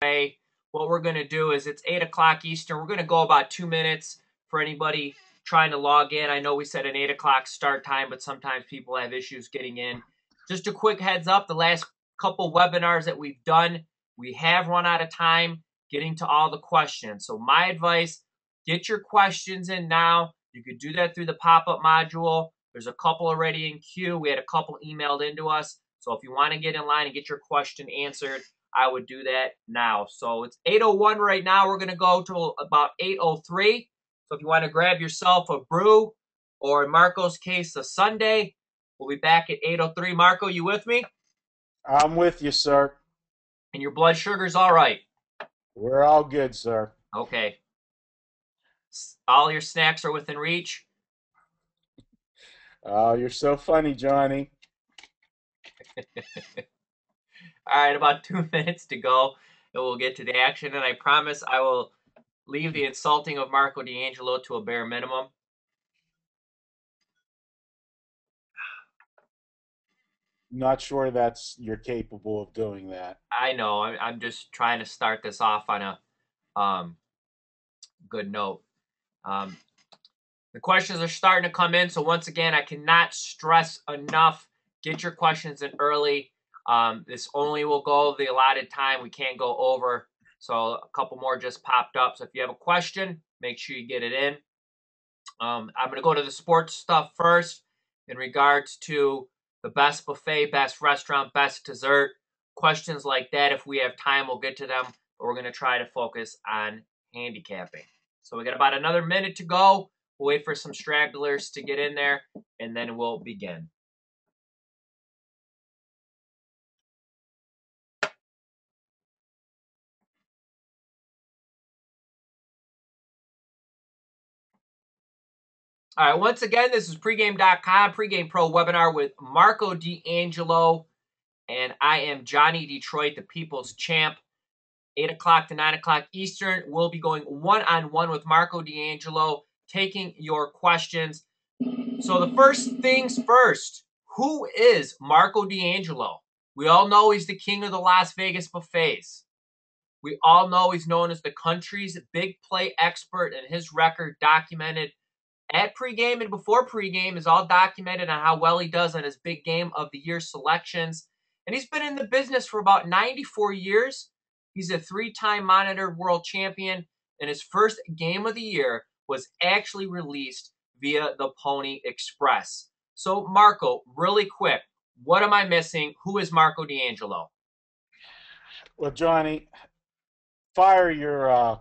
Hey, what we're going to do is it's 8 o'clock Eastern. We're going to go about 2 minutes for anybody trying to log in. I know we said an 8 o'clock start time, but sometimes people have issues getting in. Just a quick heads up, the last couple webinars that we've done, we have run out of time getting to all the questions. So my advice, get your questions in now. You could do that through the pop-up module. There's a couple already in queue. We had a couple emailed into us. So if you want to get in line and get your question answered, I would do that now. So it's 8:01 right now. We're going to go to about 8:03. So if you want to grab yourself a brew, or in Marco's case, a sundae, we'll be back at 8:03. Marco, you with me? I'm with you, sir. And your blood sugar's all right? We're all good, sir. Okay. All your snacks are within reach? Oh, you're so funny, Johnny. All right, about 2 minutes to go, and we'll get to the action. And I promise I will leave the insulting of Marco D'Angelo to a bare minimum. Not sure that's you're capable of doing that. I know. I'm just trying to start this off on a good note. Um, the questions are starting to come in. So once again, I cannot stress enough, get your questions in early. This only will go the allotted time. We can't go over. So a couple more just popped up. So if you have a question, make sure you get it in. I'm going to go to the sports stuff first in regards to the best buffet, best restaurant, best dessert. Questions like that, if we have time, we'll get to them. But we're going to try to focus on handicapping. So we got about another minute to go. We'll wait for some stragglers to get in there, and then we'll begin. All right, once again, this is pregame.com, pregame pro webinar with Marco D'Angelo, and I am Johnny Detroit, the people's champ. 8 o'clock to 9 o'clock Eastern. We'll be going one-on-one with Marco D'Angelo, taking your questions. So the first things first, who is Marco D'Angelo? We all know he's the king of the Las Vegas buffets. We all know he's known as the country's big play expert, and his record documented at pregame and before pregame is all documented on how well he does on his big game of the year selections. And he's been in the business for about 94 years. He's a 3-time monitored world champion, and his first game of the year was actually released via the Pony Express. So, Marco, really quick, what am I missing? Who is Marco D'Angelo? Well, Johnny, fire your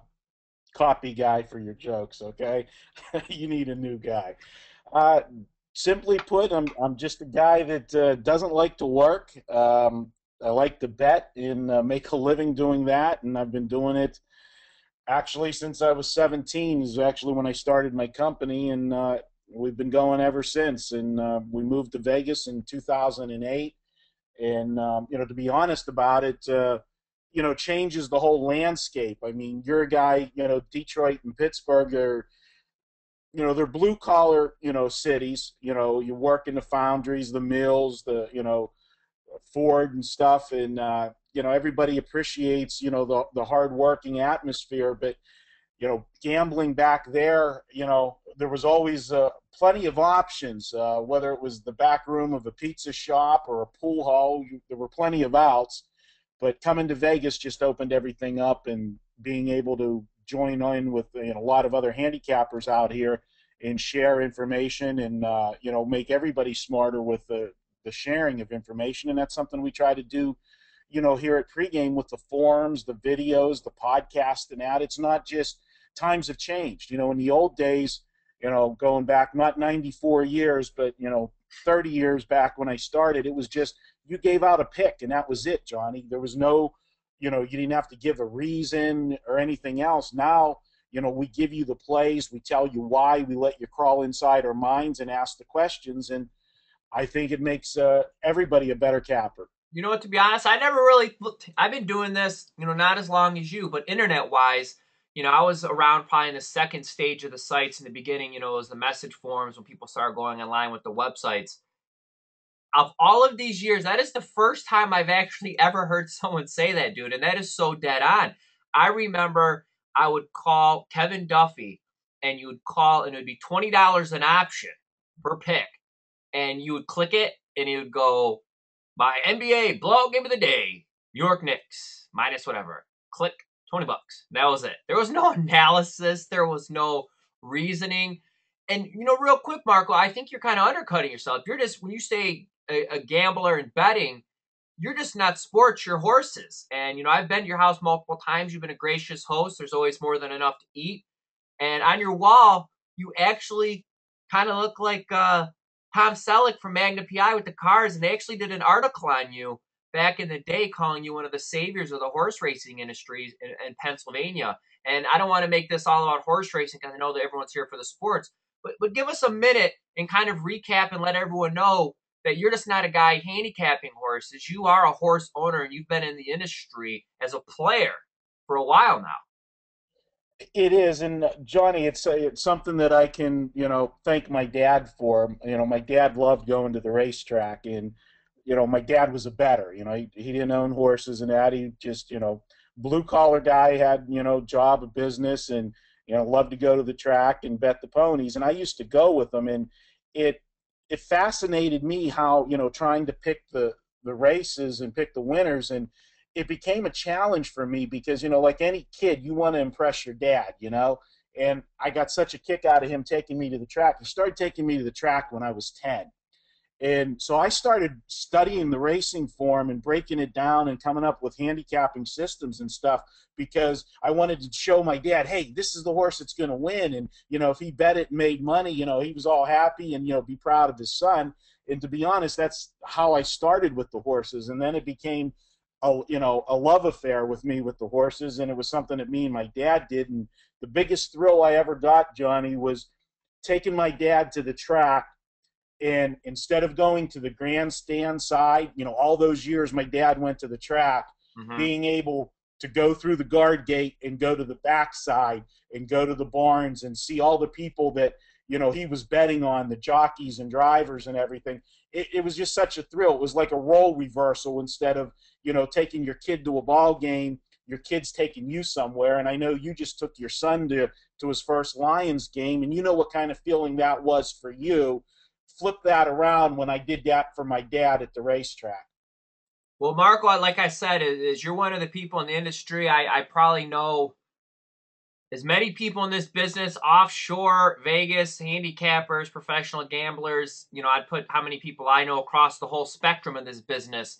copy guy for your jokes, okay? You need a new guy. Uh, Simply put, I'm just a guy that doesn't like to work. I like to bet and make a living doing that, and I've been doing it actually since I was 17 is actually when I started my company, and we've been going ever since. And we moved to Vegas in 2008, and to be honest about it, changes the whole landscape. I mean, you're a guy, Detroit and Pittsburgh are, they're blue collar, cities. You work in the foundries, the mills, Ford and stuff, and everybody appreciates the hard working atmosphere. But gambling back there, there was always plenty of options, whether it was the back room of a pizza shop or a pool hall. There were plenty of outs. But coming to Vegas just opened everything up, and being able to join in with a lot of other handicappers out here and share information and make everybody smarter with the sharing of information. And that's something we try to do here at pregame with the forums, the videos, the podcast, and that. It's not just times have changed. In the old days, going back not 94 years, but 30 years back when I started, it was just you gave out a pick and that was it, Johnny. There was no, you didn't have to give a reason or anything else. Now, we give you the plays, we tell you why, we let you crawl inside our minds and ask the questions, and I think it makes everybody a better capper. You know what, to be honest, I never really looked. I've been doing this, not as long as you, but internet-wise, I was around probably in the second stage of the sites in the beginning, it was the message forums when people started going online with the websites. of all of these years, that is the first time I've actually ever heard someone say that, dude. And that is so dead on. I remember I would call Kevin Duffy, and you would call, and it would be $20 an option per pick. And you would click it, and it would go, my NBA blowout game of the day, New York Knicks, minus whatever. Click, $20. That was it. There was no analysis. There was no reasoning. And, real quick, Marco, I think you're kind of undercutting yourself. You're just, when you say a gambler and betting, you're just not sports, you're horses. And, I've been to your house multiple times. You've been a gracious host. There's always more than enough to eat. And on your wall, you actually kind of look like Tom Selleck from Magnum PI with the cars. And they actually did an article on you back in the day calling you one of the saviors of the horse racing industry in Pennsylvania. And I don't want to make this all about horse racing because I know that everyone's here for the sports. But give us a minute and kind of recap and let everyone know that you're just not a guy handicapping horses. You are a horse owner, and you've been in the industry as a player for a while now. It is, and Johnny, it's something that I can, thank my dad for. My dad loved going to the racetrack, and my dad was a bettor. He didn't own horses and that. He just, blue collar guy, had job, a business, and loved to go to the track and bet the ponies. And I used to go with them, and it fascinated me how trying to pick the races and pick the winners, and it became a challenge for me because, like any kid, you want to impress your dad, and I got such a kick out of him taking me to the track. He started taking me to the track when I was 10. And so I started studying the racing form and breaking it down and coming up with handicapping systems and stuff because I wanted to show my dad, hey, this is the horse that's going to win. And, if he bet it and made money, he was all happy and, be proud of his son. And to be honest, that's how I started with the horses. And then it became a love affair with me with the horses, and it was something that me and my dad did. And the biggest thrill I ever got, Johnny, was taking my dad to the track, and instead of going to the grandstand side, all those years my dad went to the track, being able to go through the guard gate and go to the back side and go to the barns and see all the people that he was betting on, the jockeys and drivers and everything. It was just such a thrill. It was like a role reversal. Instead of taking your kid to a ball game, your kid's taking you somewhere. And I know you just took your son to his first Lions game, and you know what kind of feeling that was for you. Flip that around when I did that for my dad at the racetrack. Well, Marco, like I said, is you're one of the people in the industry. I probably know as many people in this business, offshore, Vegas, handicappers, professional gamblers. I'd put how many people I know across the whole spectrum of this business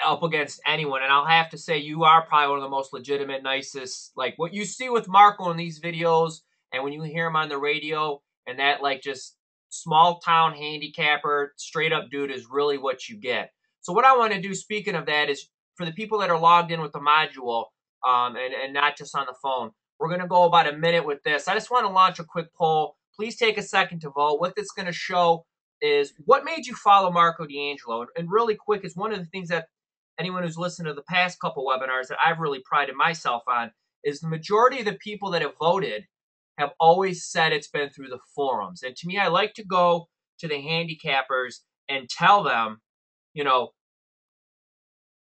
up against anyone. And I'll have to say you are probably one of the most legitimate, nicest, like what you see with Marco in these videos and when you hear him on the radio, and that like just small town handicapper, straight up dude is really what you get. So what I want to do, speaking of that, is for the people that are logged in with the module and not just on the phone, we're going to go about a minute with this. I just want to launch a quick poll. Please take a second to vote. What it's going to show is what made you follow Marco D'Angelo. And really quick is one of the things that anyone who's listened to the past couple webinars that I've really prided myself on is the majority of the people that have voted have always said it's been through the forums. And to me, I like to go to the handicappers and tell them,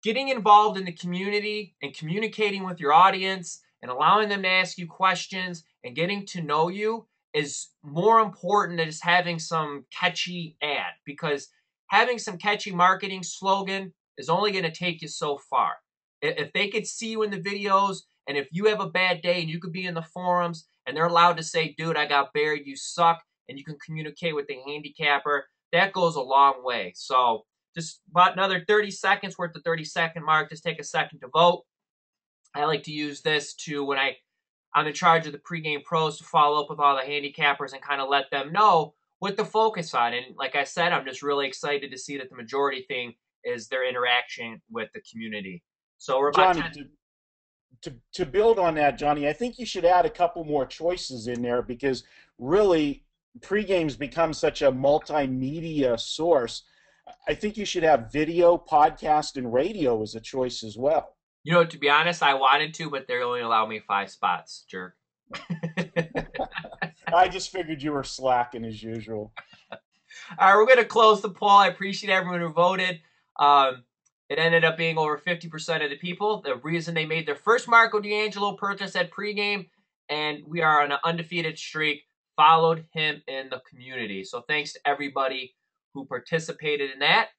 getting involved in the community and communicating with your audience and allowing them to ask you questions and getting to know you is more important than just having some catchy ad, because having some catchy marketing slogan is only going to take you so far. If they could see you in the videos, and if you have a bad day and you could be in the forums and they're allowed to say, dude, I got buried, you suck, and you can communicate with the handicapper, that goes a long way. So just about another 30 seconds, we're at the 30-second mark. Just take a second to vote. I like to use this to, when I'm in charge of the pregame pros, to follow up with all the handicappers and kind of let them know what to focus on. And like I said, I'm just really excited to see that the majority thing is their interaction with the community. So we're about Johnny, to build on that, Johnny, I think you should add a couple more choices in there, because really pregame's become such a multimedia source. I think you should have video, podcast, and radio as a choice as well. To be honest, I wanted to, but they only allow me 5 spots, jerk. I just figured you were slacking as usual. All right, we're going to close the poll. I appreciate everyone who voted. It ended up being over 50% of the people. The reason they made their first Marco D'Angelo purchase at pregame, and we are on an undefeated streak, followed him in the community. So thanks to everybody who participated in that.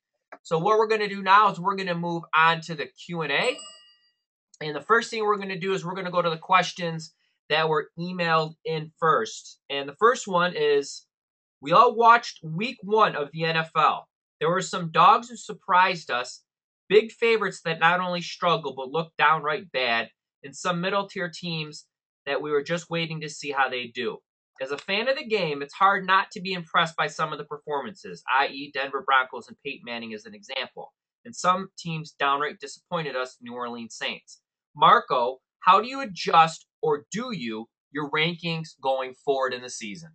So what we're going to do now is we're going to move on to the Q&A. And the first thing we're going to do is we're going to go to the questions that were emailed in first. And the first one is, we all watched week 1 of the NFL. There were some dogs who surprised us, big favorites that not only struggled but looked downright bad, and some middle-tier teams that we were just waiting to see how they do. As a fan of the game, it's hard not to be impressed by some of the performances, i.e. Denver Broncos and Peyton Manning as an example. And some teams downright disappointed us, New Orleans Saints. Marco, how do you adjust, or do you, your rankings going forward in the season?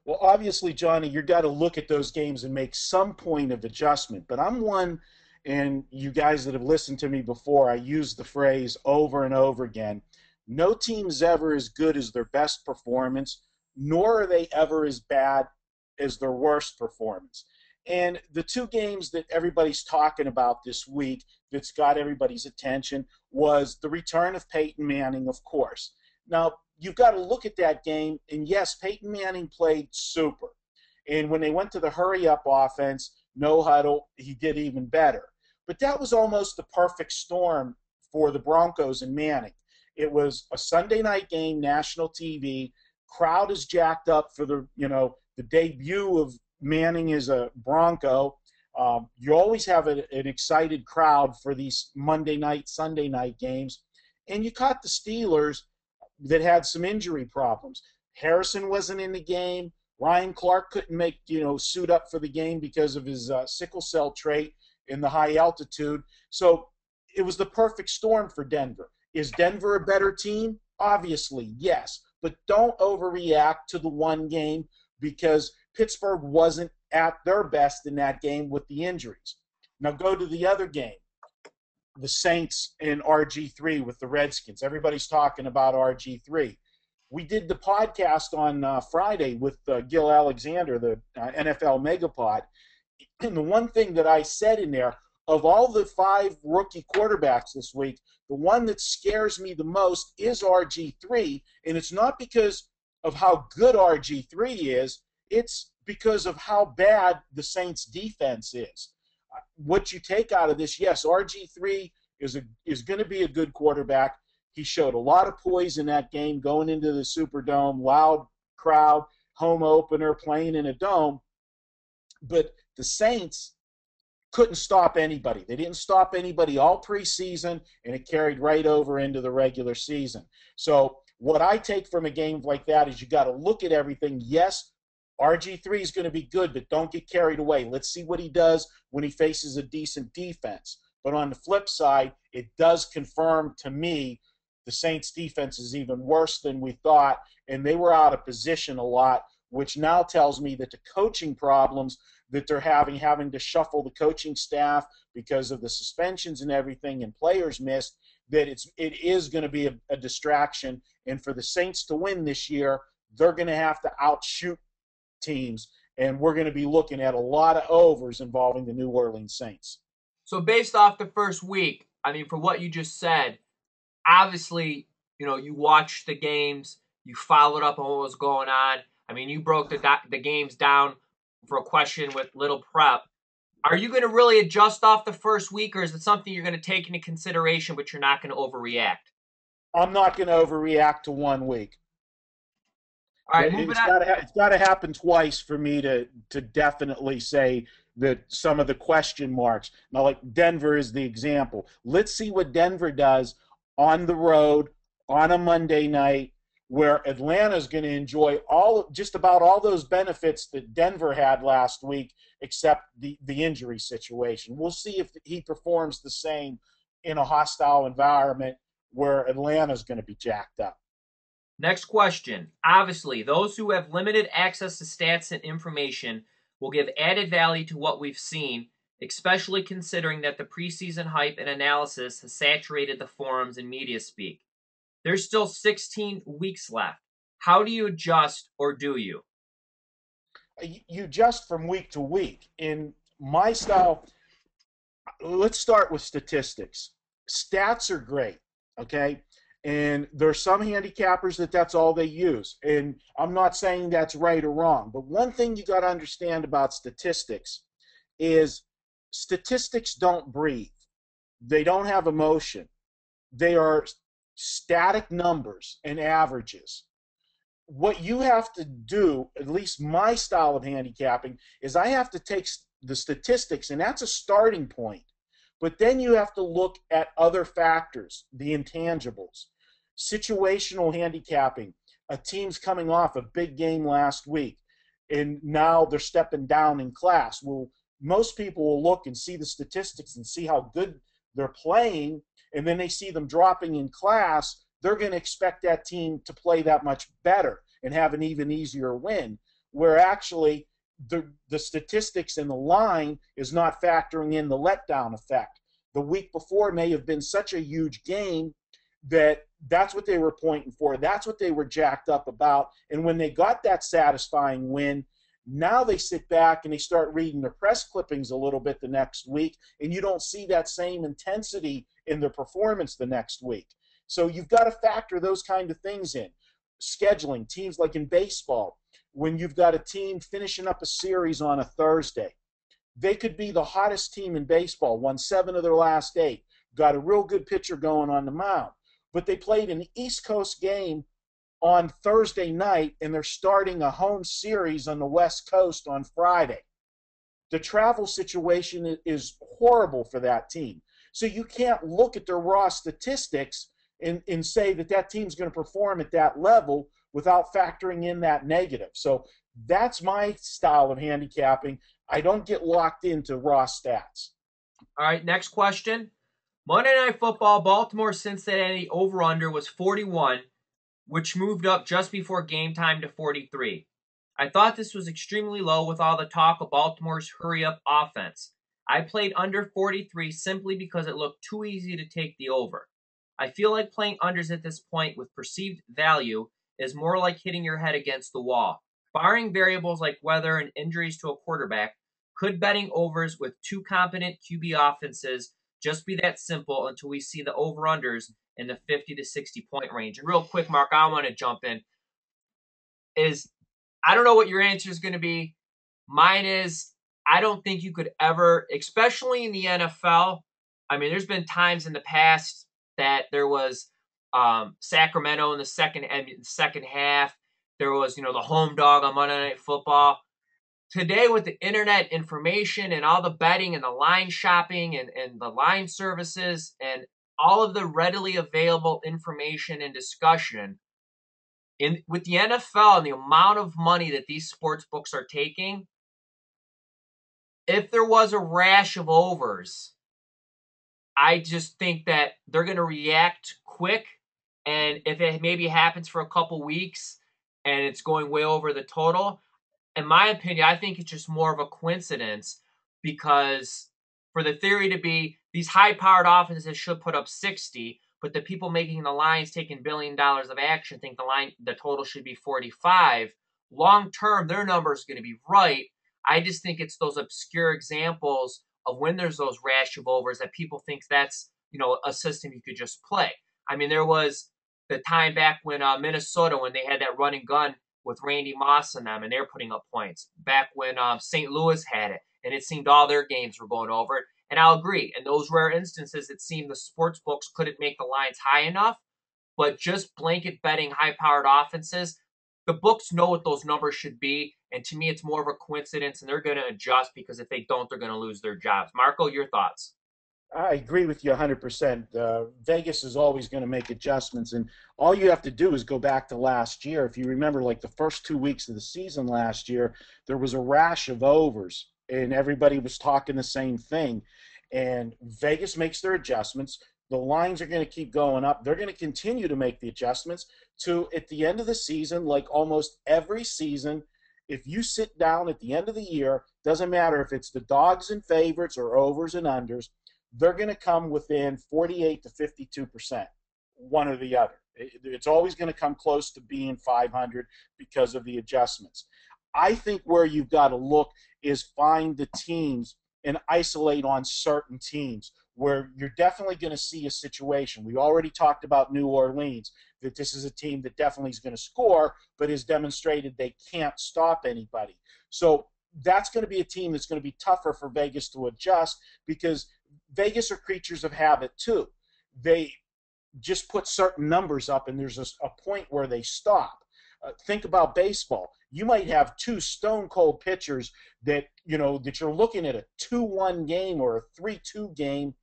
Well, obviously, Johnny, you got to look at those games and make some point of adjustment. But I'm one, and you guys that have listened to me before, I use the phrase over and over again. No team's ever as good as their best performance, nor are they ever as bad as their worst performance. And the two games that everybody's talking about this week that's got everybody's attention was the return of Peyton Manning, of course. Now, you've got to look at that game, and yes, Peyton Manning played super. And when they went to the hurry-up offense, no huddle, he did even better. But that was almost the perfect storm for the Broncos and Manning. It was a Sunday night game, national TV. Crowd is jacked up for the debut of Manning as a Bronco. You always have an excited crowd for these Monday night, Sunday night games. And you caught the Steelers that had some injury problems. Harrison wasn't in the game. Ryan Clark couldn't suit up for the game because of his sickle cell trait in the high altitude. So it was the perfect storm for Denver. Is Denver a better team? Obviously, yes. But don't overreact to the one game because Pittsburgh wasn't at their best in that game with the injuries. Now go to the other game. The Saints and RG3 with the Redskins. Everybody's talking about RG3. We did the podcast on Friday with Gil Alexander, the NFL Megapod. And the one thing that I said in there, of all the 5 rookie quarterbacks this week, the one that scares me the most is RG3. And it's not because of how good RG3 is. It's because of how bad the Saints defense is. What you take out of this, yes, RG3 is going to be a good quarterback. He showed a lot of poise in that game going into the Superdome, loud crowd, home opener, playing in a dome. But the Saints couldn't stop anybody. They didn't stop anybody all preseason, and it carried right over into the regular season. So what I take from a game like that is you got to look at everything. Yes, RG3 is going to be good, but don't get carried away. Let's see what he does when he faces a decent defense. But on the flip side, it does confirm to me the Saints' defense is even worse than we thought, and they were out of position a lot, which now tells me that the coaching problems that they're having to shuffle the coaching staff because of the suspensions and everything and players missed, that it is going to be a distraction. And for the Saints to win this year, they're going to have to outshoot teams, and we're going to be looking at a lot of overs involving the New Orleans Saints. So based off the first week, I mean, for what you just said, obviously, you watched the games, you followed up on what was going on. I mean, you broke the games down for a question with little prep. Are you going to really adjust off the first week, or is it something you're going to take into consideration, but you're not going to overreact? I'm not going to overreact to 1 week. All right, moving on. It's got to happen twice for me to definitely say that some of the question marks. Now, like Denver is the example. Let's see what Denver does on the road on a Monday night, where Atlanta's going to enjoy just about all those benefits that Denver had last week, except the injury situation. We'll see if he performs the same in a hostile environment where Atlanta's going to be jacked up. Next question. Obviously, those who have limited access to stats and information will give added value to what we've seen, especially considering that the preseason hype and analysis has saturated the forums and media speak. There's still 16 weeks left. How do you adjust, or do you? you adjust from week to week. In my style, let's start with statistics. Stats are great, okay? And there's some handicappers that's all they use. And I'm not saying that's right or wrong, but one thing you got to understand about statistics is statistics don't breathe. They don't have emotion. They are static numbers and averages. What you have to do, at least my style of handicapping, is I have to take the statistics, and that's a starting point. But then you have to look at other factors, the intangibles. Situational handicapping. A team's coming off a big game last week, and now they're stepping down in class. Well, most people will look and see the statistics and see how good they're playing, and then they see them dropping in class. They're going to expect that team to play that much better and have an even easier win, where actually the statistics and the line is not factoring in the letdown effect. The week before may have been such a huge game that's what they were pointing for. That's what they were jacked up about. And when they got that satisfying win, now they sit back and they start reading their press clippings a little bit the next week, and you don't see that same intensity in their performance the next week. So you've got to factor those kind of things in. Scheduling, teams like in baseball, when you've got a team finishing up a series on a Thursday, they could be the hottest team in baseball, won 7 of their last 8, got a real good pitcher going on the mound. But they played an East Coast game on Thursday night, and they're starting a home series on the West Coast on Friday. The travel situation is horrible for that team. So you can't look at their raw statistics and say that team's going to perform at that level without factoring in that negative. So that's my style of handicapping. I don't get locked into raw stats. All right, next question. Monday Night Football, Baltimore Cincinnati over-under was 41, which moved up just before game time to 43. I thought this was extremely low with all the talk of Baltimore's hurry-up offense. I played under 43 simply because it looked too easy to take the over. I feel like playing unders at this point with perceived value is more like hitting your head against the wall. Barring variables like weather and injuries to a quarterback, could betting overs with 2 competent QB offenses just be that simple until we see the over-unders in the 50 to 60 point range? And real quick, Mark, I want to jump in. I don't know what your answer is going to be. Mine is, I don't think you could ever, especially in the NFL. I mean, there's been times in the past that there was Sacramento in the second half. There was, the home dog on Monday Night Football. Today, with the internet information and all the betting and the line shopping and the line services and all of the readily available information and discussion, with the NFL and the amount of money that these sports books are taking, if there was a rash of overs, I just think that they're going to react quick. And if it maybe happens for a couple weeks and it's going way over the total, in my opinion, I think it's just more of a coincidence, because for the theory to be these high-powered offenses should put up 60, but the people making the lines, taking $1 billion of action, think the total should be 45. Long term, their number is going to be right. I just think it's those obscure examples of when there's those rash of overs that people think that's a system you could just play. I mean, there was the time back when Minnesota, when they had that run and gun with Randy Moss and them, and they're putting up points. Back when St. Louis had it, and it seemed all their games were going over it. And I'll agree, in those rare instances, it seemed the sports books couldn't make the lines high enough, but just blanket betting high-powered offenses, the books know what those numbers should be, and to me, it's more of a coincidence, and they're going to adjust, because if they don't, they're going to lose their jobs. Marco, your thoughts? I agree with you 100%. Vegas is always going to make adjustments, and all you have to do is go back to last year. If you remember, like the first 2 weeks of the season last year, there was a rash of overs, and everybody was talking the same thing. And Vegas makes their adjustments. The lines are going to keep going up. They're going to continue to make the adjustments to, at the end of the season, like almost every season, if you sit down at the end of the year, doesn't matter if it's the dogs and favorites or overs and unders, they're going to come within 48 to 52%, one or the other. It's always going to come close to being 500 because of the adjustments. I think where you've got to look is find the teams and isolate on certain teams where you're definitely going to see a situation. We already talked about New Orleans, that this is a team that definitely is going to score, but has demonstrated they can't stop anybody. So that's going to be a team that's going to be tougher for Vegas to adjust because Vegas are creatures of habit too. They just put certain numbers up, and there's a point where they stop. Think about baseball. You might have two stone cold pitchers that that you're looking at a 2-1 game or a 3-2 game,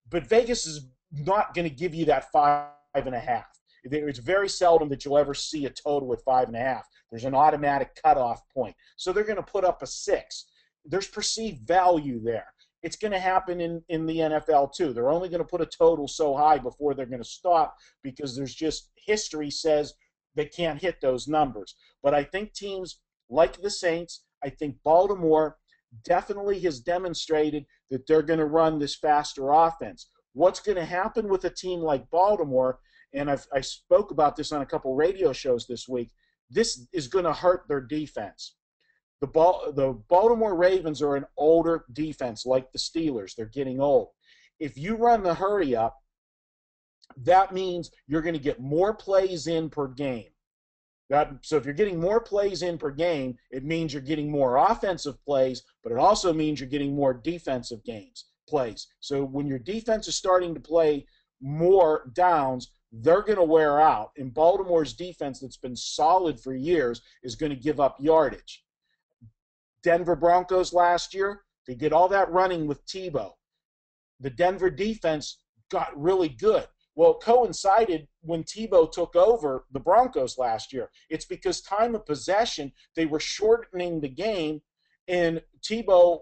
but Vegas is not going to give you that 5.5. It's very seldom that you'll ever see a total at 5.5. There's an automatic cutoff point, so they're going to put up a 6. There's perceived value there. It's going to happen in the NFL too. They're only going to put a total so high before they're going to stop because there's just history says they can't hit those numbers. But I think teams like the Saints, I think Baltimore definitely has demonstrated that they're going to run this faster offense. What's going to happen with a team like Baltimore, and I spoke about this on a couple radio shows this week, this is going to hurt their defense. The Baltimore Ravens are an older defense, like the Steelers. They're getting old. If you run the hurry up, that means you're going to get more plays in per game. So if you're getting more plays in per game, it means you're getting more offensive plays, but it also means you're getting more defensive plays. So when your defense is starting to play more downs, they're going to wear out. And Baltimore's defense that's been solid for years is going to give up yardage. Denver Broncos last year, they did all that running with Tebow. The Denver defense got really good. Well, it coincided when Tebow took over the Broncos last year. It's because time of possession, they were shortening the game, and Tebow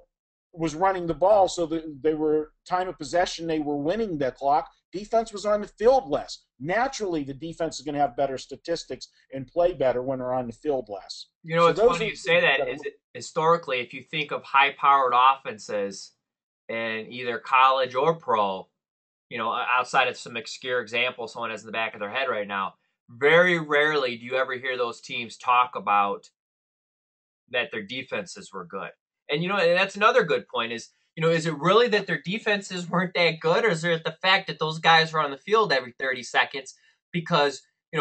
was running the ball, so they were time of possession, they were winning the clock. Defense was on the field less. Naturally, the defense is going to have better statistics and play better when they're on the field less. It's funny you say that. Is it, historically, if you think of high-powered offenses in either college or pro, outside of some obscure examples someone has in the back of their head right now, very rarely do you ever hear those teams talk about that their defenses were good. And, that's another good point is it really that their defenses weren't that good, or is it the fact that those guys were on the field every 30 seconds because,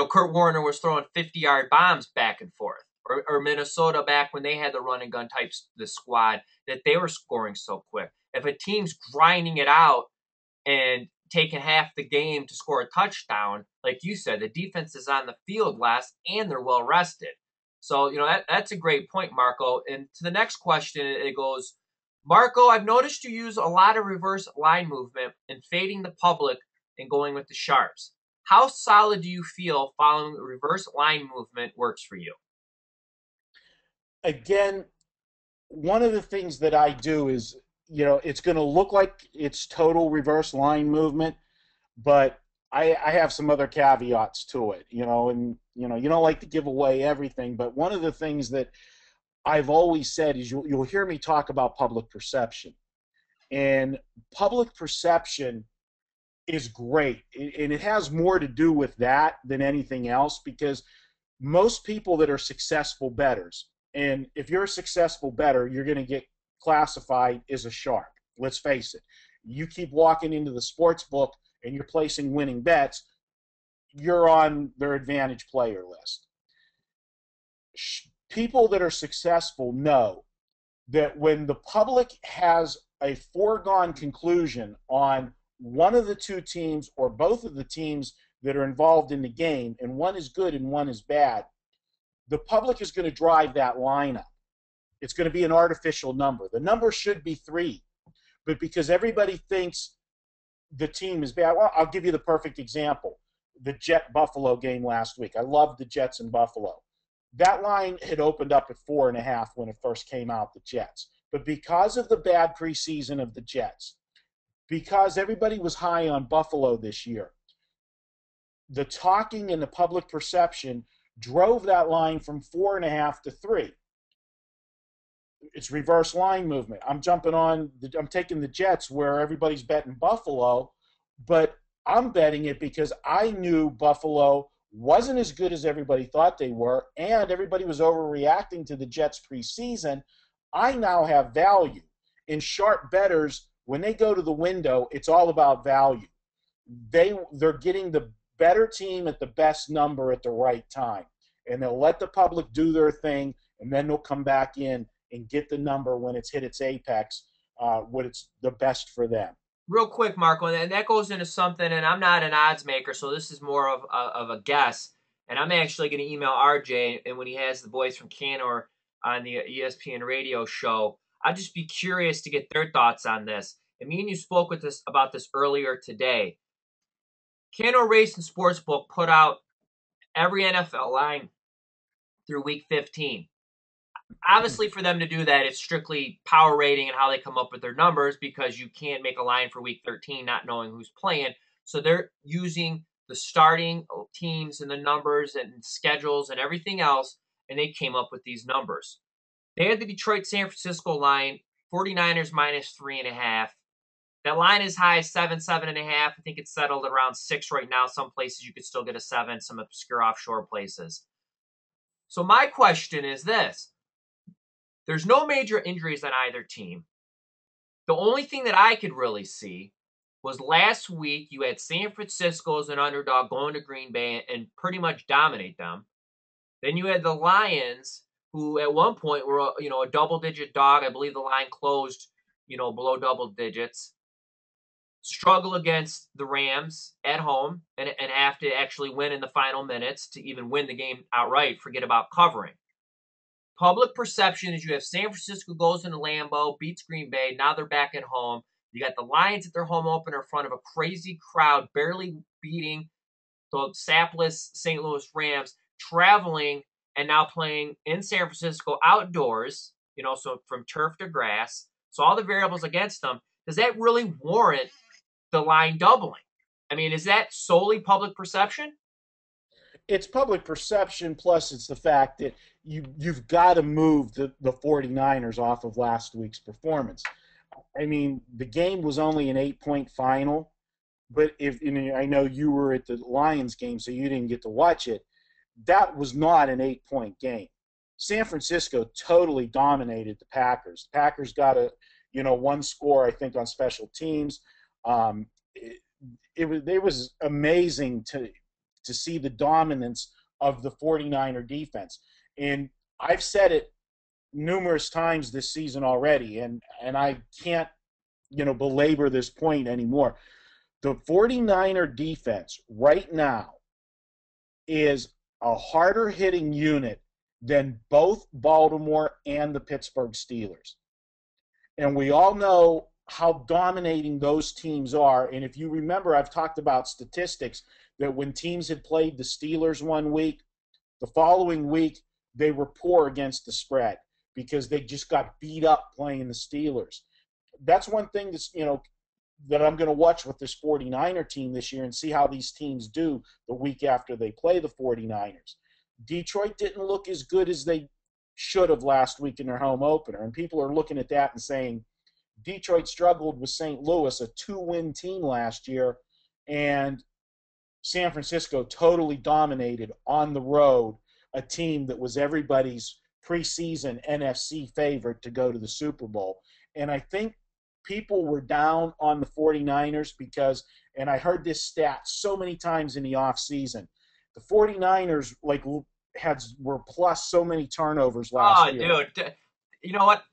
Kurt Warner was throwing 50-yard bombs back and forth, or Minnesota back when they had the run and gun types, the squad, that they were scoring so quick. If a team's grinding it out and taking half the game to score a touchdown, like you said, the defense is on the field less and they're well rested. So, that's a great point, Marco. And to the next question, it goes, Marco, I've noticed you use a lot of reverse line movement and fading the public and going with the sharps. How solid do you feel following the reverse line movement works for you? Again, one of the things that I do is, it's going to look like it's total reverse line movement, but I have some other caveats to it, and, you don't like to give away everything, but one of the things that I've always said is you'll hear me talk about public perception. And public perception is great, and it has more to do with that than anything else because most people that are successful bettors, and if you're a successful bettor, you're going to get classified as a sharp. Let's face it. You keep walking into the sports book and you're placing winning bets, you're on their advantage player list. People that are successful know that when the public has a foregone conclusion on one of the two teams or both of the teams that are involved in the game, and one is good and one is bad, the public is going to drive that lineup. It's going to be an artificial number. The number should be 3, but because everybody thinks the team is bad, well, I'll give you the perfect example. The Jet-Buffalo game last week. I loved the Jets in Buffalo. That line had opened up at 4.5 when it first came out, the Jets. But because of the bad preseason of the Jets, because everybody was high on Buffalo this year, the talking and the public perception drove that line from 4.5 to 3. It's reverse line movement. I'm taking the Jets where everybody's betting Buffalo, but I'm betting it because I knew Buffalo wasn't as good as everybody thought they were, and everybody was overreacting to the Jets preseason. I now have value. In sharp bettors, when they go to the window, it's all about value. They're getting the better team at the best number at the right time, and they'll let the public do their thing, and then they'll come back in and get the number when it's hit its apex, when it's the best for them. Real quick, Marco, and that goes into something, and I'm not an odds maker, so this is more of a guess. And I'm actually going to email RJ, and when he has the boys from Canor on the ESPN radio show, I'd just be curious to get their thoughts on this. And me and you spoke with this about this earlier today. Canor Racing Sportsbook put out every NFL line through week 15. Obviously, for them to do that, it's strictly power rating and how they come up with their numbers, because you can't make a line for week 13 not knowing who's playing. So they're using the starting teams and the numbers and schedules and everything else, and they came up with these numbers. They had the Detroit-San Francisco line, 49ers minus 3.5. That line is high as 7.5. I think it's settled at around 6 right now. Some places you could still get a 7, some obscure offshore places. So my question is this. There's no major injuries on either team. The only thing that I could really see was last week you had San Francisco as an underdog going to Green Bay and pretty much dominate them. Then you had the Lions, who at one point were a double-digit dog. I believe the line closed below double digits. Struggle against the Rams at home and have to actually win in the final minutes to even win the game outright. Forget about covering. Public perception is you have San Francisco goes into Lambeau, beats Green Bay. Now they're back at home. You got the Lions at their home opener in front of a crazy crowd, barely beating the sapless St. Louis Rams, traveling and now playing in San Francisco outdoors, so from turf to grass. So all the variables against them. Does that really warrant the line doubling? I mean, is that solely public perception? It's public perception, plus it's the fact that you've got to move the 49ers off of last week's performance. I mean, the game was only an 8-point final, but I know you were at the Lions game, so you didn't get to watch it. That was not an 8-point game. San Francisco totally dominated the Packers. The Packers got one score, I think, on special teams. It was amazing to see the dominance of the 49er defense. And I've said it numerous times this season already, and I can't, belabor this point anymore. The 49er defense right now is a harder hitting unit than both Baltimore and the Pittsburgh Steelers. And we all know how dominating those teams are. And if you remember, I've talked about statistics that when teams had played the Steelers one week, the following week they were poor against the spread because they just got beat up playing the Steelers. That's one thing that I'm going to watch with this 49er team this year and see how these teams do the week after they play the 49ers. Detroit didn't look as good as they should have last week in their home opener, and people are looking at that and saying Detroit struggled with St. Louis, a 2-win team last year, and San Francisco totally dominated on the road a team that was everybody's preseason NFC favorite to go to the Super Bowl. And I think people were down on the 49ers because, and I heard this stat so many times in the offseason, the 49ers were plus so many turnovers last year. Oh, dude. You know what?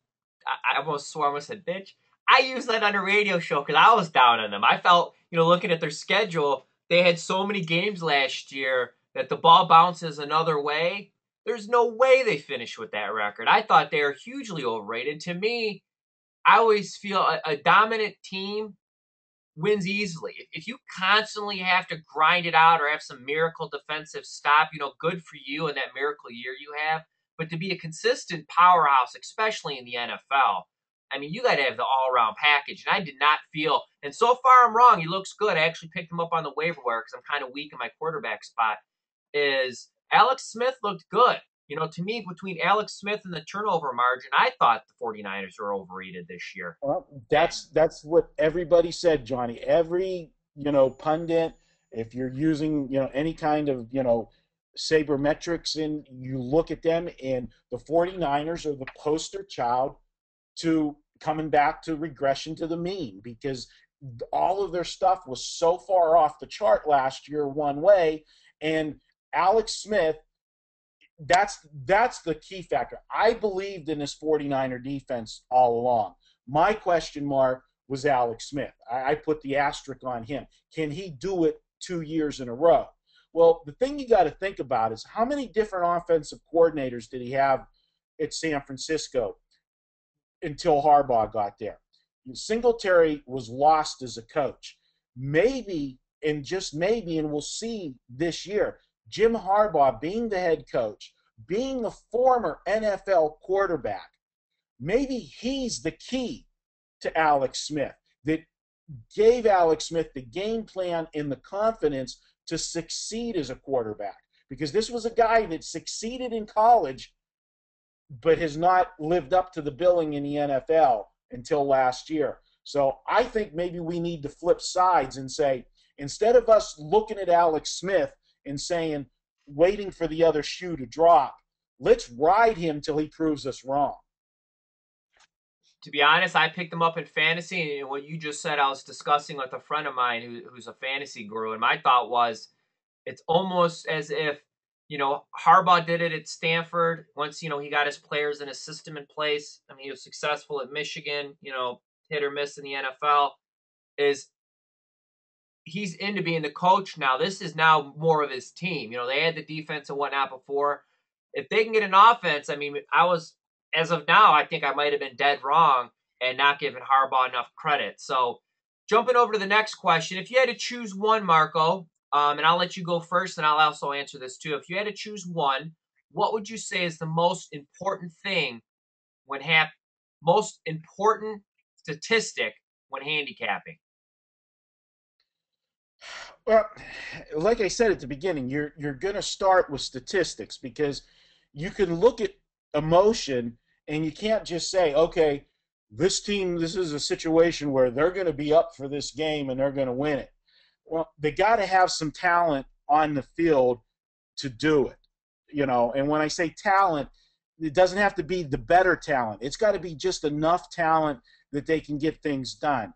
I almost swore I almost said bitch. I used that on the radio show because I was down on them. I felt, looking at their schedule, they had so many games last year that the ball bounces another way. There's no way they finish with that record. I thought they were hugely overrated. To me, I always feel a dominant team wins easily. If you constantly have to grind it out or have some miracle defensive stop, good for you and that miracle year you have. But to be a consistent powerhouse, especially in the NFL, I mean, you got to have the all-around package. And I did not feel, and so far I'm wrong. He looks good. I actually picked him up on the waiver wire because I'm kind of weak in my quarterback spot. Is Alex Smith looked good. To me, between Alex Smith and the turnover margin, I thought the 49ers were overrated this year. Well, that's what everybody said, Johnny. Every, pundit, if you're using, any kind of, sabermetrics, and you look at them, and the 49ers are the poster child to coming back to regression to the mean, because all of their stuff was so far off the chart last year one way. And Alex Smith, that's the key factor. I believed in this 49er defense all along. My question mark was Alex Smith. I put the asterisk on him. Can he do it 2 years in a row? Well, the thing you got to think about is how many different offensive coordinators did he have at San Francisco until Harbaugh got there? Singletary was lost as a coach. Maybe, and just maybe, and we'll see this year, Jim Harbaugh being the head coach, being a former NFL quarterback, maybe he's the key to Alex Smith that gave Alex Smith the game plan and the confidence to succeed as a quarterback. Because this was a guy that succeeded in college but has not lived up to the billing in the NFL until last year. So I think maybe we need to flip sides and say, instead of us looking at Alex Smith and saying, waiting for the other shoe to drop, let's ride him till he proves us wrong. To be honest, I picked him up in fantasy, and what you just said, I was discussing with a friend of mine who's a fantasy guru, and my thought was, it's almost as if, Harbaugh did it at Stanford once, he got his players and his system in place. I mean, he was successful at Michigan, hit or miss in the NFL, is he's into being the coach now. This is now more of his team. They had the defense and whatnot before. If they can get an offense, I mean, as of now, I think I might have been dead wrong and not giving Harbaugh enough credit. So jumping over to the next question, if you had to choose one, Marco, and I'll let you go first, and I'll also answer this too. If you had to choose one, what would you say is the most important thing most important statistic when handicapping? Well, like I said at the beginning, you're going to start with statistics, because you can look at emotion and you can't just say, okay, this team, this is a situation where they're going to be up for this game and they're going to win it. Well, they got to have some talent on the field to do it, And when I say talent, it doesn't have to be the better talent. It's got to be just enough talent that they can get things done.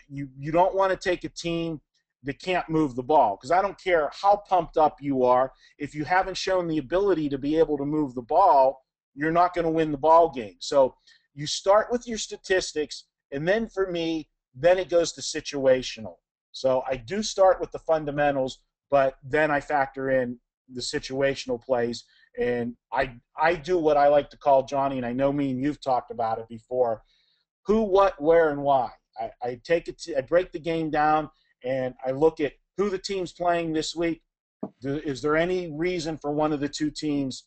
You don't want to take a team that can't move the ball, because I don't care how pumped up you are. If you haven't shown the ability to be able to move the ball, you're not going to win the ball game. So you start with your statistics, and then for me, then it goes to situational. So I do start with the fundamentals, but then I factor in the situational plays, and I do what I like to call, Johnny, and I know me and you've talked about it before, who, what, where, and why. I break the game down, and I look at who the team's playing this week. Is there any reason for one of the two teams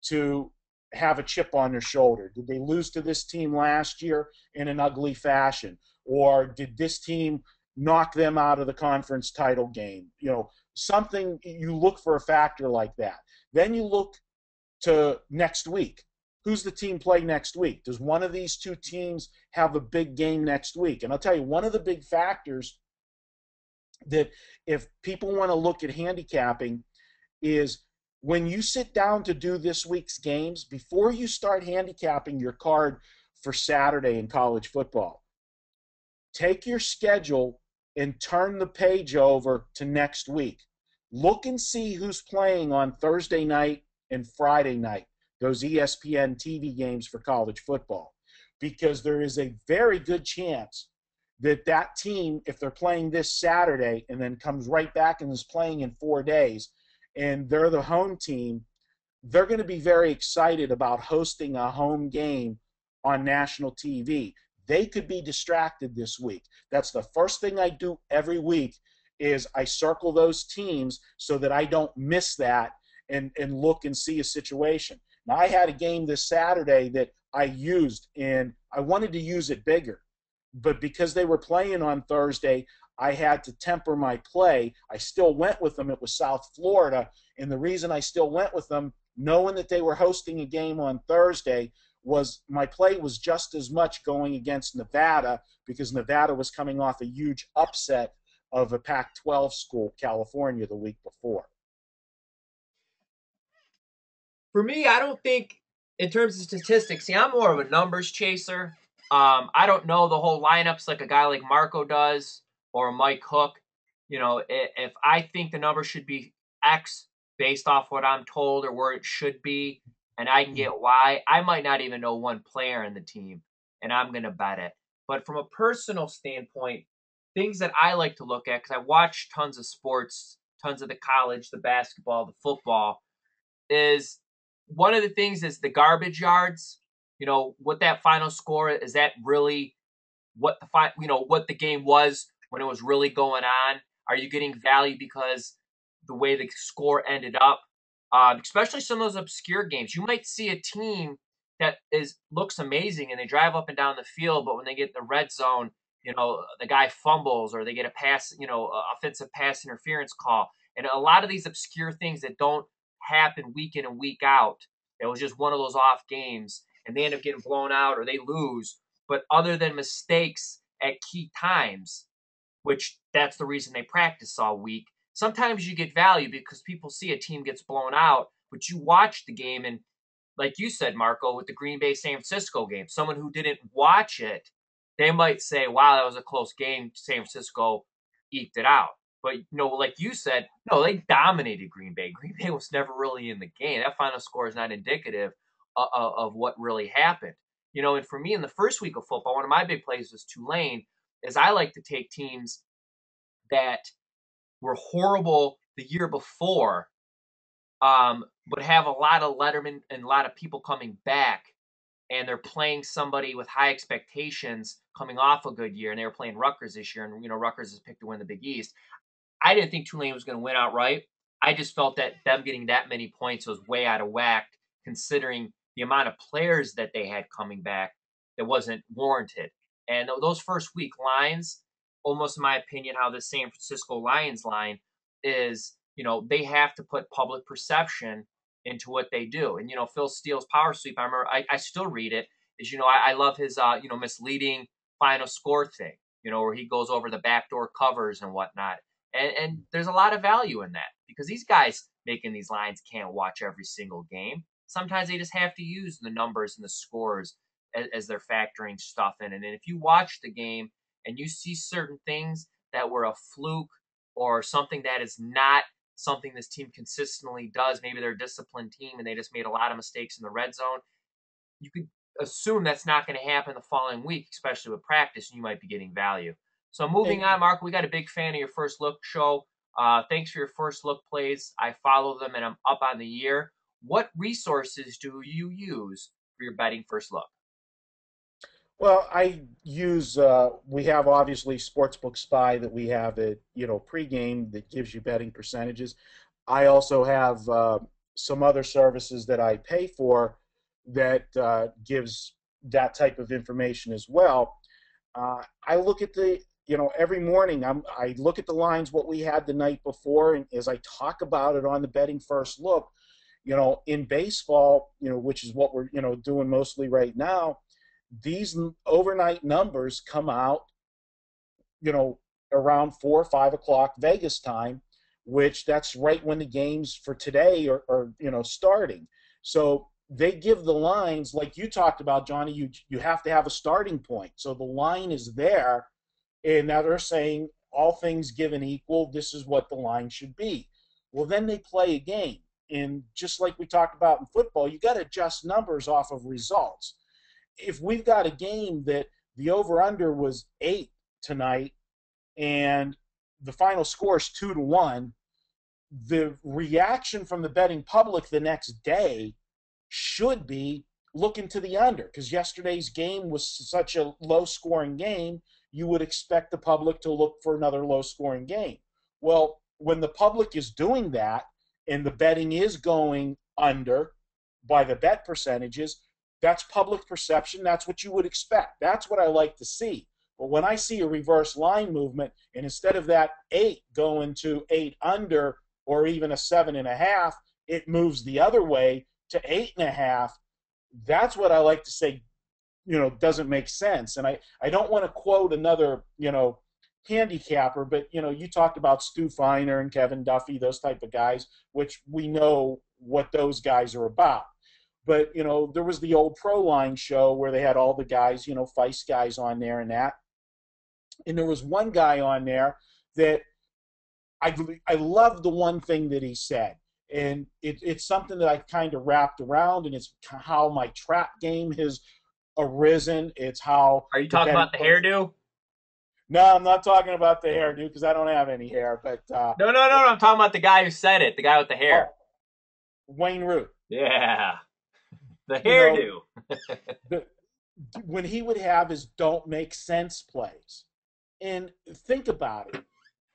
to have a chip on their shoulder? Did they lose to this team last year in an ugly fashion? Or did this team knock them out of the conference title game? Something, you look for a factor like that. Then you look to next week. Who's the team play next week? Does one of these two teams have a big game next week? And I'll tell you, one of the big factors that if people want to look at handicapping is when you sit down to do this week's games, before you start handicapping your card for Saturday in college football, take your schedule and turn the page over to next week. Look and see who's playing on Thursday night and Friday night, those ESPN TV games for college football, because there is a very good chance that team, if they're playing this Saturday and then comes right back and is playing in 4 days, and they're the home team, they're going to be very excited about hosting a home game on national TV. They could be distracted this week. That's the first thing I do every week, is I circle those teams so that I don't miss that and look and see a situation. Now, I had a game this Saturday that I used, and I wanted to use it bigger. But because they were playing on Thursday, I had to temper my play. I still went with them. It was South Florida. And the reason I still went with them, knowing that they were hosting a game on Thursday, was my play was just as much going against Nevada, because Nevada was coming off a huge upset of a Pac-12 school, California, the week before. For me, I don't think in terms of statistics. See, I'm more of a numbers chaser. I don't know the whole lineups like a guy like Marco does or Mike Hook. You know, if I think the number should be X based off what I'm told or where it should be, and I can get Y, I might not even know one player in the team, and I'm going to bet it. But from a personal standpoint, things that I like to look at, because I watch tons of sports, tons of the college, the basketball, the football, is one of the things is the garbage yards. You know, what that final score is, that really what what the game was when it was really going on? Are you getting value because the way the score ended up? Especially some of those obscure games. You might see a team that looks amazing and they drive up and down the field, but when they get in the red zone, the guy fumbles or they get a pass, offensive pass interference call. And a lot of these obscure things that don't happen week in and week out. It was just one of those off games, and they end up getting blown out or they lose. But other than mistakes at key times, which that's the reason they practice all week, sometimes you get value because people see a team gets blown out, but you watch the game and like you said, Marco, with the Green Bay San Francisco game, someone who didn't watch it, they might say, wow, that was a close game. San Francisco eked it out. But, like you said, no, they dominated Green Bay. Green Bay was never really in the game. That final score is not indicative of what really happened. And for me, in the first week of football, one of my big plays was Tulane, is I like to take teams that were horrible the year before, but have a lot of lettermen and a lot of people coming back, and they're playing somebody with high expectations coming off a good year, and they were playing Rutgers this year, and Rutgers is picked to win the Big East. I didn't think Tulane was going to win outright. I just felt that them getting that many points was way out of whack, considering the amount of players that they had coming back that wasn't warranted. And those first week lines, almost in my opinion, how the San Francisco Lions line is, they have to put public perception into what they do. And, Phil Steele's power sweep, I remember, I still read it, is, I love his, misleading final score thing, where he goes over the backdoor covers and whatnot. And there's a lot of value in that because these guys making these lines can't watch every single game. Sometimes they just have to use the numbers and the scores as they're factoring stuff in. And if you watch the game and you see certain things that were a fluke or something that is not something this team consistently does, maybe they're a disciplined team and they just made a lot of mistakes in the red zone, you could assume that's not going to happen the following week, especially with practice, and you might be getting value. So moving on, Mark, we got a big fan of your First Look show. Thanks for your First Look plays. I follow them, and I'm up on the year. What resources do you use for your betting First Look? Well, I use, we have obviously Sportsbook Spy that we have at, pregame that gives you betting percentages. I also have some other services that I pay for that gives that type of information as well. I look at every morning I look at the lines, what we had the night before, and as I talk about it on the Betting First Look, in baseball, which is what we're, doing mostly right now, these overnight numbers come out, around 4 or 5 o'clock Vegas time, which that's right when the games for today are starting. So they give the lines, like you talked about, Johnny, you have to have a starting point. So the line is there, and now they're saying, all things given equal, this is what the line should be. Well, then they play a game. And just like we talked about in football, you got to adjust numbers off of results. If we've got a game that the over-under was 8 tonight and the final score is 2-1, the reaction from the betting public the next day should be looking to the under, because yesterday's game was such a low-scoring game, you would expect the public to look for another low-scoring game. Well, when the public is doing that and the betting is going under by the bet percentages, that's public perception. That's what you would expect. That's what I like to see. But when I see a reverse line movement, and instead of that 8 going to 8 under or even a 7.5, it moves the other way to 8.5, that's what I like to say, doesn't make sense. And I don't want to quote another, handicapper, but you talked about Stu Feiner and Kevin Duffy, those type of guys, which we know what those guys are about. But there was the old Pro Line show where they had all the guys, Feist guys on there and that. And there was one guy on there that I love the one thing that he said, and it's something that I kind of wrapped around, and it's how my trap game has arisen. It's how Are you the talking betting about the pros. hairdo? No, I'm not talking about the hairdo because I don't have any hair. But No, no, no, no. I'm talking about the guy who said it. The guy with the oh, hair. Wayne Root. Yeah, the You know, hairdo. the, when he would have his don't make sense plays, and think about it,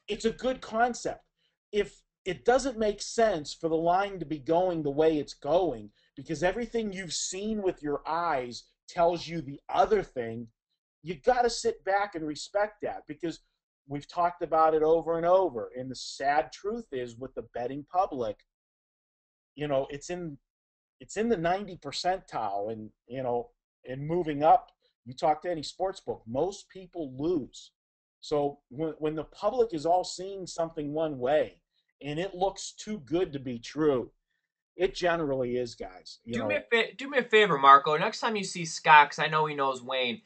it's a good concept. If it doesn't make sense for the line to be going the way it's going, because everything you've seen with your eyes tells you the other thing, you got to sit back and respect that, because we've talked about it over and over. And the sad truth is, with the betting public, it's in the 90 percentile, and and moving up. You talk to any sports book, most people lose. So when the public is all seeing something one way and it looks too good to be true, it generally is, guys. Do me a favor, Marco. Next time you see Scott, 'cause I know he knows Wayne.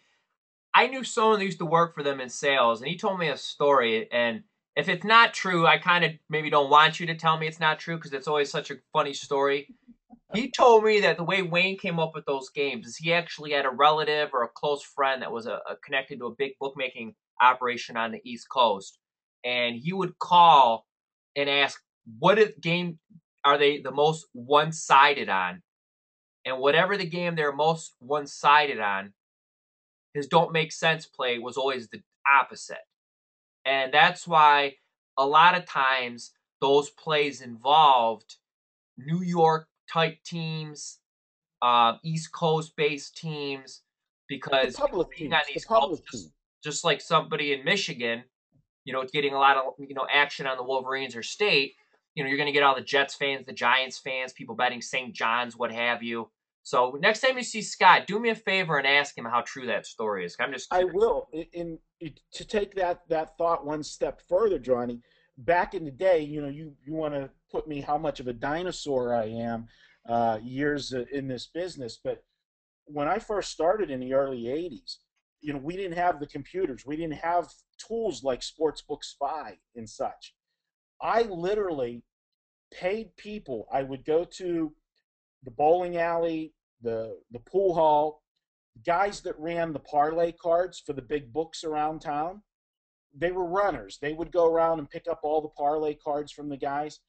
I knew someone that used to work for them in sales, and he told me a story. And if it's not true, I kind of maybe don't want you to tell me it's not true because it's always such a funny story. He told me that the way Wayne came up with those games is he actually had a relative or a close friend that was connected to a big bookmaking operation on the East Coast, and he would call and ask, game are they the most one-sided on? And whatever the game they're most one-sided on, his don't make sense play was always the opposite. And that's why a lot of times those plays involved New York type teams, East Coast based teams, The because public being on teams, the the East Coast, public just, team. just like somebody in Michigan, getting a lot of action on the Wolverines or State. You're going to get all the Jets fans, the Giants fans, people betting St. John's, what have you. So next time you see Scott, do me a favor and ask him how true that story is. I'm just I curious. will. To take that thought one step further, Johnny. Back in the day, you want to put me how much of a dinosaur I am, years in this business, but when I first started in the early 80s, we didn't have the computers. We didn't have tools like Sportsbook Spy and such. I literally paid people. I would go to the bowling alley, the pool hall, guys that ran the parlay cards for the big books around town. They were runners. They would go around and pick up all the parlay cards from the guys.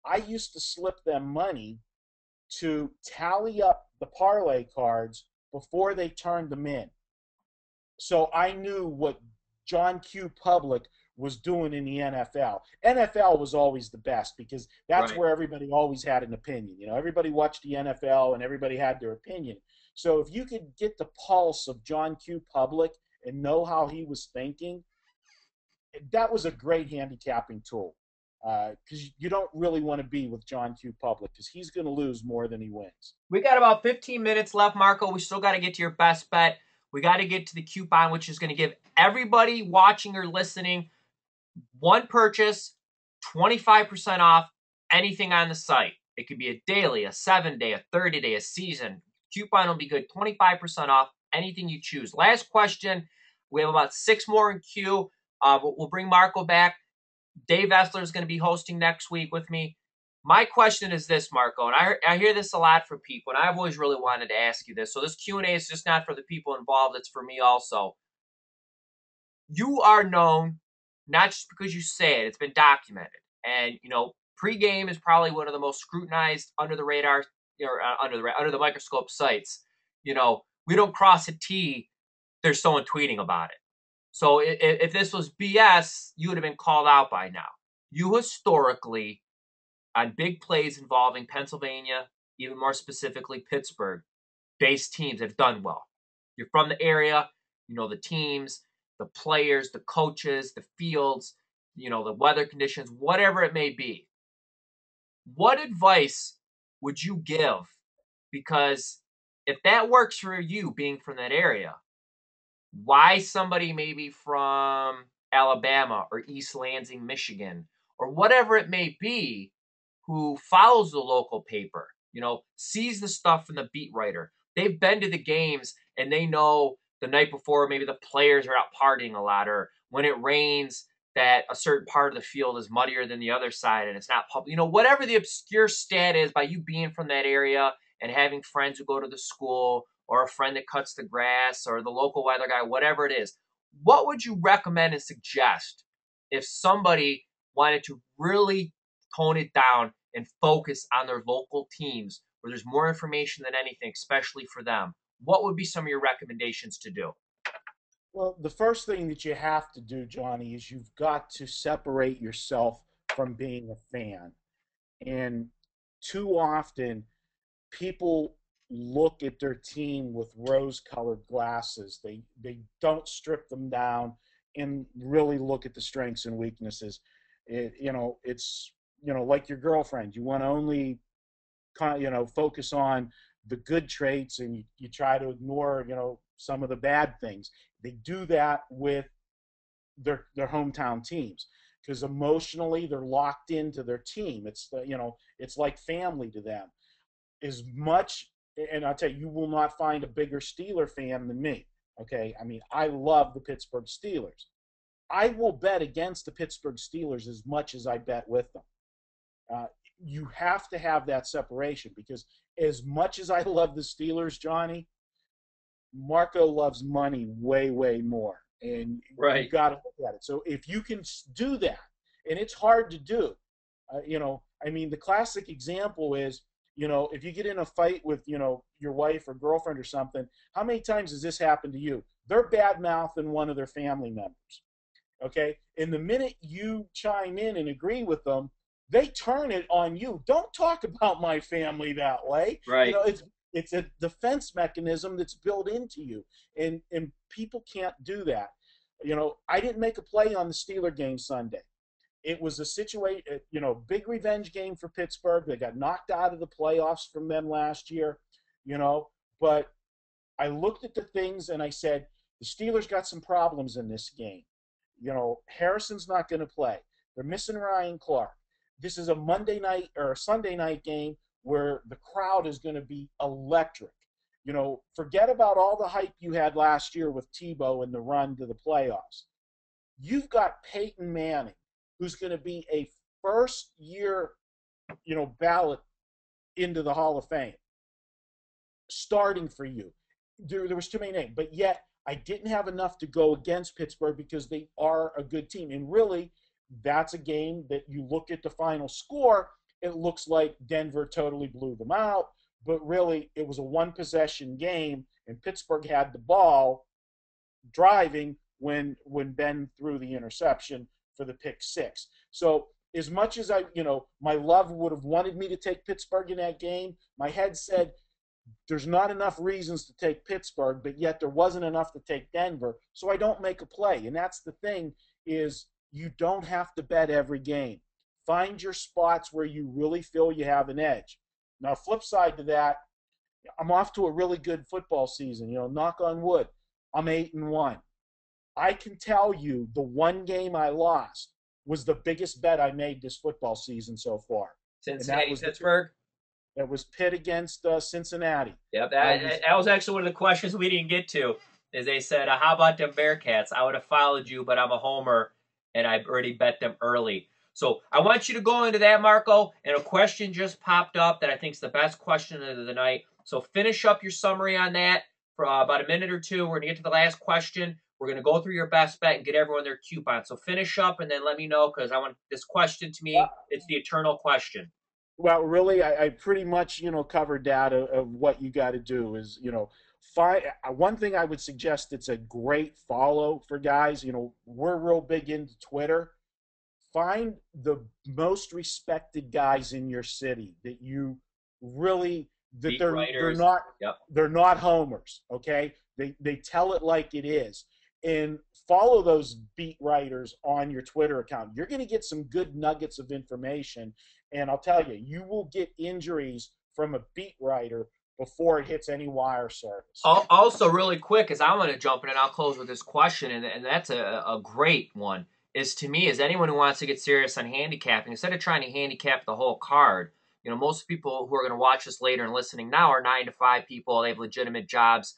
I used to slip them money to tally up the parlay cards before they turned them in. So I knew what John Q. Public was doing in the NFL. NFL was always the best because that's Right. where everybody always had an opinion. Everybody watched the NFL and everybody had their opinion. So if you could get the pulse of John Q. Public and know how he was thinking, that was a great handicapping tool. Because you don't really want to be with John Q. Public because he's going to lose more than he wins. We got about 15 minutes left, Marco. We still got to get to your best bet. We got to get to the coupon, which is going to give everybody watching or listening one purchase, 25% off anything on the site. It could be a daily, a 7-day, a 30-day, a season. Coupon will be good. 25% off anything you choose. Last question. We have about 6 more in queue. We'll bring Marco back. Dave Essler is going to be hosting next week with me. My question is this, Marco, and I hear this a lot from people, and I've always really wanted to ask you this. So this Q&A is just not for the people involved. It's for me also. You are known not just because you say it. It's been documented. And, pregame is probably one of the most scrutinized under the radar or under the microscope sites. We don't cross a T. There's someone tweeting about it. So if this was BS, you would have been called out by now. You historically, on big plays involving Pennsylvania, even more specifically Pittsburgh-based teams have done well. You're from the area, you know the teams, the players, the coaches, the fields, the weather conditions, whatever it may be. What advice would you give? Because if that works for you being from that area, why somebody maybe from Alabama or East Lansing, Michigan, or whatever it may be, who follows the local paper, sees the stuff from the beat writer. They've been to the games and they know the night before maybe the players are out partying a lot, or when it rains that a certain part of the field is muddier than the other side and it's not public. Whatever the obscure stat is, by you being from that area and having friends who go to the school, or a friend that cuts the grass, or the local weather guy, whatever it is, what would you recommend and suggest if somebody wanted to really tone it down and focus on their local teams where there's more information than anything, especially for them? What would be some of your recommendations to do? Well, the first thing that you have to do, Johnny, is you've got to separate yourself from being a fan. And too often, people look at their team with rose-colored glasses. They don't strip them down and really look at the strengths and weaknesses. It's like your girlfriend. You want to only focus on the good traits, and you try to ignore some of the bad things. They do that with their hometown teams because emotionally they're locked into their team. It's like family to them. As much, and I'll tell you, you will not find a bigger Steeler fan than me. Okay, I mean, I love the Pittsburgh Steelers. I will bet against the Pittsburgh Steelers as much as I bet with them. You have to have that separation because as much as I love the Steelers, Johnny, Marco loves money way, way more. And Right. you've got to look at it. So if you can do that, and it's hard to do, the classic example is, if you get in a fight with, your wife or girlfriend or something, how many times has this happened to you? They're bad-mouthing one of their family members, okay? And the minute you chime in and agree with them, they turn it on you. Don't talk about my family that way. Right. It's a defense mechanism that's built into you, and people can't do that. I didn't make a play on the Steeler game Sunday. It was a situation, big revenge game for Pittsburgh. They got knocked out of the playoffs from them last year, but I looked at the things and I said, the Steelers got some problems in this game. Harrison's not going to play. They're missing Ryan Clark. This is a Monday night or a Sunday night game where the crowd is going to be electric. Forget about all the hype you had last year with Tebow and the run to the playoffs. You've got Peyton Manning, who's going to be a first-year, ballot into the Hall of Fame, starting for you. There was too many names, but yet I didn't have enough to go against Pittsburgh because they are a good team. And really, that's a game that you look at the final score, it looks like Denver totally blew them out, but really it was a one-possession game, and Pittsburgh had the ball driving when Ben threw the interception for the pick six. So as much as my love would have wanted me to take Pittsburgh in that game, my head said there's not enough reasons to take Pittsburgh, but yet there wasn't enough to take Denver, so I don't make a play. And that's the thing is you don't have to bet every game. Find your spots where you really feel you have an edge. Now, flip side to that, I'm off to a really good football season. Knock on wood, I'm 8-1. I can tell you the one game I lost was the biggest bet I made this football season so far. Cincinnati, Pittsburgh? That was Pitt against Cincinnati. Yep, that was actually one of the questions we didn't get to. Is they said, how about them Bearcats? I would have followed you, but I'm a homer, and I've already bet them early. So I want you to go into that, Marco, and a question just popped up that I think is the best question of the night. So finish up your summary on that for about a minute or two. We're going to get to the last question. We're going to go through your best bet and get everyone their coupon. So finish up and then let me know, because I want this question to me, it's the eternal question. Well, really, I pretty much, covered that of what you got to do is, one thing I would suggest that's a great follow for guys, we're real big into Twitter. Find the most respected guys in your city that you really that they're not homers, okay? They tell it like it is, and follow those beat writers on your Twitter account. You're going to get some good nuggets of information, and I'll tell you, you will get injuries from a beat writer before it hits any wire service. Also, really quick, as I want to jump in, and I'll close with this question, and that's a great one. To me, is anyone who wants to get serious on handicapping, instead of trying to handicap the whole card, most people who are going to watch this later and listening now are 9 to 5 people. They have legitimate jobs.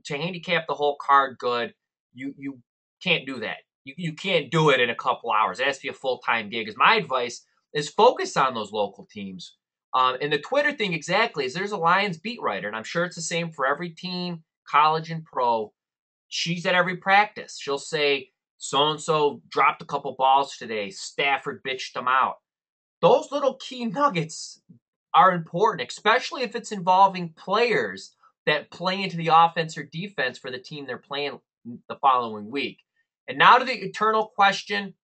To handicap the whole card good, you can't do that. You can't do it in a couple hours. It has to be a full-time gig. Is my advice is focus on those local teams. And the Twitter thing exactly is there's a Lions beat writer, and I'm sure it's the same for every team, college and pro. She's at every practice. She'll say, so-and-so dropped a couple balls today. Stafford bitched them out. Those little key nuggets are important, especially if it's involving players that play into the offense or defense for the team they're playing the following week. And now to the eternal question.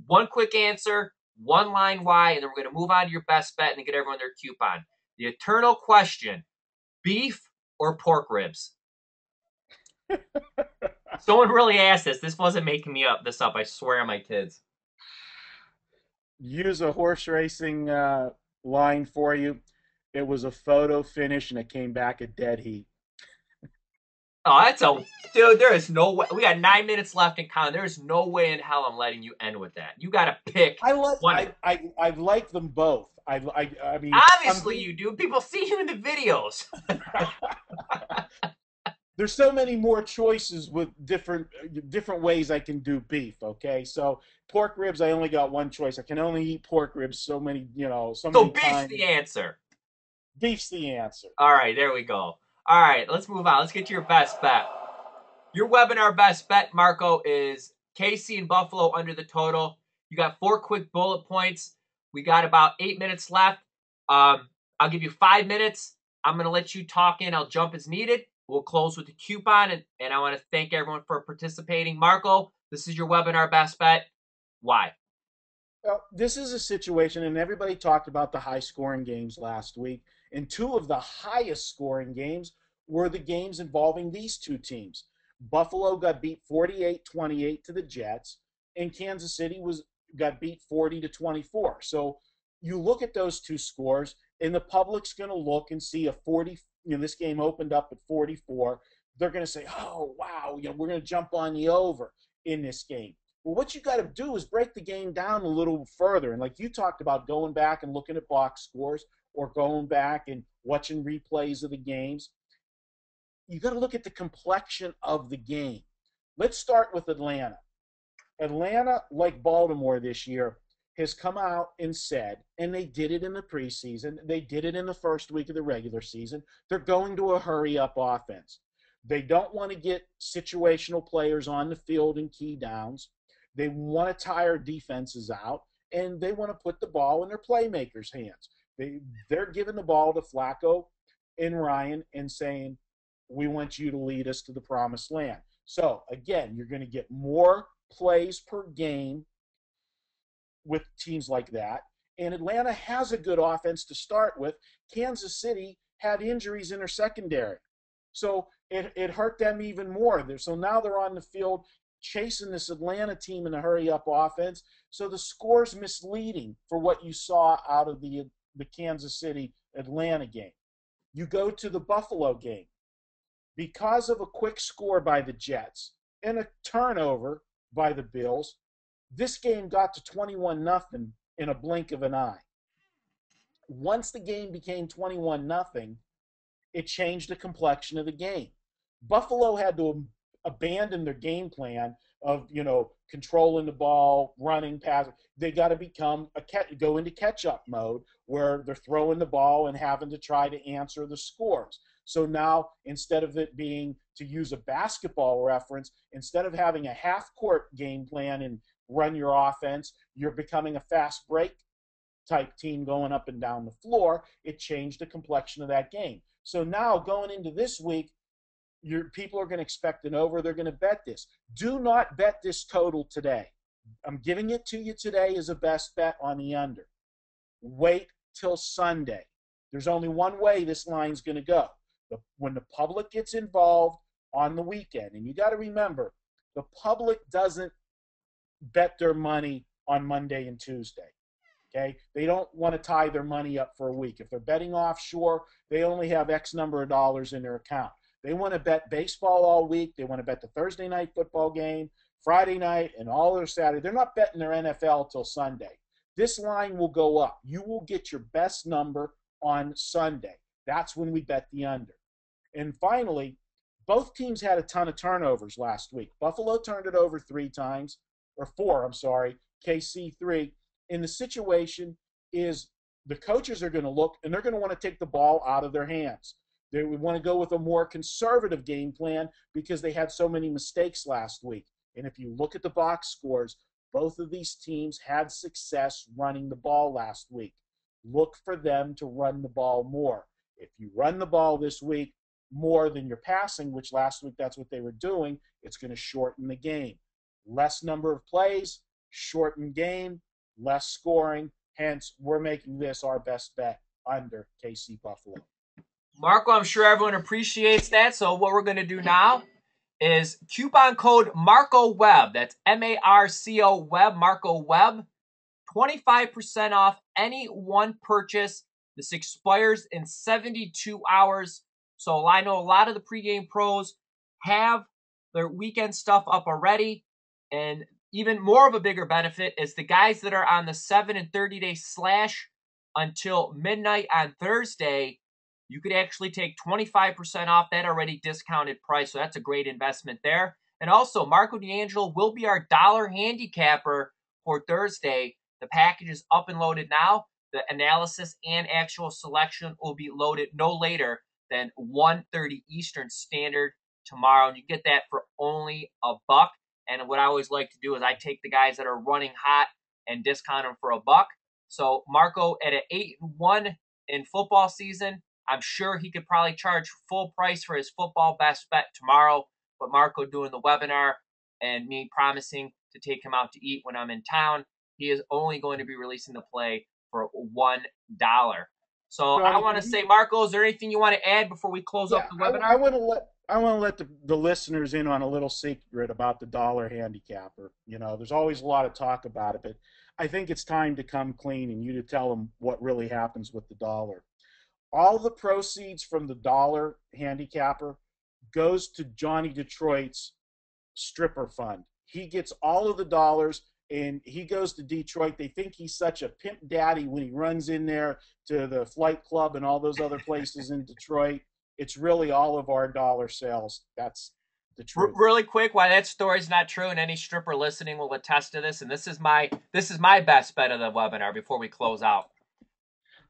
One quick answer, one line why, and then we're going to move on to your best bet and get everyone their coupon. The eternal question, beef or pork ribs? Someone really asked this. This wasn't making me up this up. I swear on my kids. Use a horse racing line for you. It was a photo finish, and it came back a dead heat. Oh, dude, there is no way. We got 9 minutes left in count. There is no way in hell I'm letting you end with that. You got to pick. I like them both. I mean, obviously you do. People see you in the videos. There's so many more choices with different ways I can do beef. Okay, so pork ribs, I only got one choice. I can only eat pork ribs so many times. Beef's the answer. Beef's the answer. All right, there we go. All right, let's move on. Let's get to your best bet. Your webinar best bet, Marco, is KC and Buffalo under the total. You got 4 quick bullet points. We got about 8 minutes left. I'll give you 5 minutes. I'm going to let you talk in. I'll jump as needed. We'll close with the coupon, and I want to thank everyone for participating. Marco, this is your webinar best bet. Why? Well, this is a situation, and everybody talked about the high-scoring games last week, and 2 of the highest-scoring games were the games involving these 2 teams. Buffalo got beat 48-28 to the Jets, and Kansas City got beat 40-24. So you look at those 2 scores, and the public's going to look and see a 40. This game opened up at 44. They're going to say, "Oh, wow, we're going to jump on the over in this game." Well, what you got to do is break the game down a little further. And like you talked about, going back and looking at box scores or going back and watching replays of the games, you got to look at the complexion of the game. Let's start with Atlanta. Atlanta, like Baltimore this year, has come out and said, and they did it in the preseason, they did it in the first week of the regular season, they're going to a hurry-up offense. They don't want to get situational players on the field in key downs. They want to tire defenses out, and they want to put the ball in their playmakers' hands. They're giving the ball to Flacco and Ryan and saying, we want you to lead us to the promised land. So, again, you're going to get more plays per game with teams like that. And Atlanta has a good offense to start with. Kansas City had injuries in their secondary. So it hurt them even more. So now they're on the field chasing this Atlanta team in a hurry-up offense. So the score's misleading for what you saw out of the Kansas City-Atlanta game. You go to the Buffalo game. Because of a quick score by the Jets and a turnover by the Bills, this game got to 21-0 in a blink of an eye. Once the game became 21-0, it changed the complexion of the game. Buffalo had to abandon their game plan of, controlling the ball, running, passing. They got to go into catch-up mode where they're throwing the ball and having to try to answer the scores. So now, instead of it being, to use a basketball reference, instead of having a half-court game plan and run your offense, you're becoming a fast break type team going up and down the floor. It changed the complexion of that game. So now, going into this week, people are going to expect an over. They're going to bet this. Do not bet this total today. I'm giving it to you today as a best bet on the under. Wait till Sunday. There's only one way this line's going to go. When the public gets involved on the weekend, and you got to remember, the public doesn't bet their money on Monday and Tuesday. Okay, they don't want to tie their money up for a week. If they're betting offshore, they only have X number of dollars in their account. They want to bet baseball all week. They want to bet the Thursday night football game, Friday night, and all their Saturday. They're not betting their NFL till Sunday. This line will go up. You will get your best number on Sunday. That's when we bet the under. And finally, both teams had a ton of turnovers last week. Buffalo turned it over 3 times, or 4, I'm sorry, KC 3. And the situation is the coaches are going to look, and they're going to want to take the ball out of their hands. They would want to go with a more conservative game plan because they had so many mistakes last week. And if you look at the box scores, both of these teams had success running the ball last week. Look for them to run the ball more. If you run the ball this week more than you're passing, which last week that's what they were doing, it's going to shorten the game. Less number of plays, shorten game, less scoring. Hence, we're making this our best bet under KC Buffalo. Marco, I'm sure everyone appreciates that. So what we're going to do now is coupon code Marco Webb. That's MARCO Webb, Marco Webb. 25% off any one purchase. This expires in 72 hours. So I know a lot of the pregame pros have their weekend stuff up already. And even more of a bigger benefit is the guys that are on the 7 and 30-day slash until midnight on Thursday. You could actually take 25% off that already discounted price. So that's a great investment there. And also, Marco D'Angelo will be our dollar handicapper for Thursday. The package is up and loaded now. The analysis and actual selection will be loaded no later than 1:30 Eastern Standard tomorrow. And you get that for only $1. And what I always like to do is I take the guys that are running hot and discount them for $1. So Marco at an 8-1 in football season, I'm sure he could probably charge full price for his football best bet tomorrow. But Marco doing the webinar and me promising to take him out to eat when I'm in town, he is only going to be releasing the play for $1. So I want to say, Marco, is there anything you want to add before we close up the webinar? I want to let the listeners in on a little secret about the dollar handicapper. You know, there's always a lot of talk about it, but I think it's time to come clean and you to tell them what really happens with the dollar. All the proceeds from the dollar handicapper goes to Johnny Detroit's stripper fund. He gets all of the dollars and he goes to Detroit. They think he's such a pimp daddy when he runs in there to the Flight Club and all those other places in Detroit. It's really all of our dollar sales. That's the truth. Really quick, why that story's not true, and any stripper listening will attest to this, and this is my best bet of the webinar before we close out.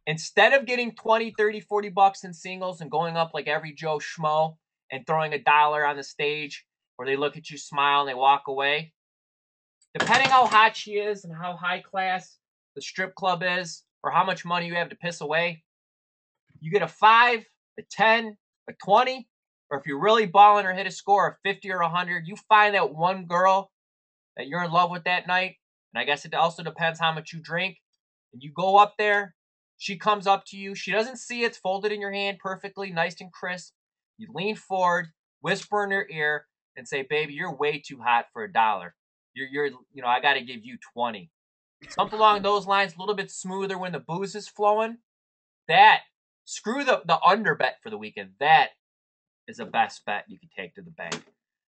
Instead of getting 20, 30, 40 bucks in singles and going up like every Joe Schmo and throwing $1 on the stage where they look at you, smile, and they walk away, depending how hot she is and how high class the strip club is or how much money you have to piss away, you get a 5, a 10, a 20, or if you're really balling or hit a score of 50 or 100, you find that one girl that you're in love with that night, and I guess it also depends how much you drink, and you go up there, she comes up to you, she doesn't see it's folded in your hand perfectly, nice and crisp, you lean forward, whisper in her ear, and say, baby, you're way too hot for $1. I got to give you 20. Something along those lines, a little bit smoother when the booze is flowing. Screw the under bet for the weekend. That is the best bet you can take to the bank.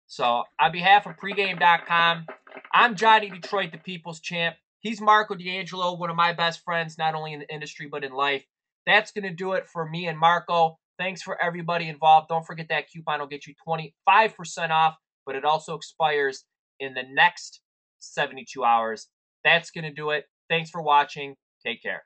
So on behalf of pregame.com, I'm Johnny Detroit, the people's champ. He's Marco D'Angelo, one of my best friends, not only in the industry, but in life. That's going to do it for me and Marco. Thanks for everybody involved. Don't forget that coupon will get you 25% off, but it also expires in the next 72 hours. That's going to do it. Thanks for watching. Take care.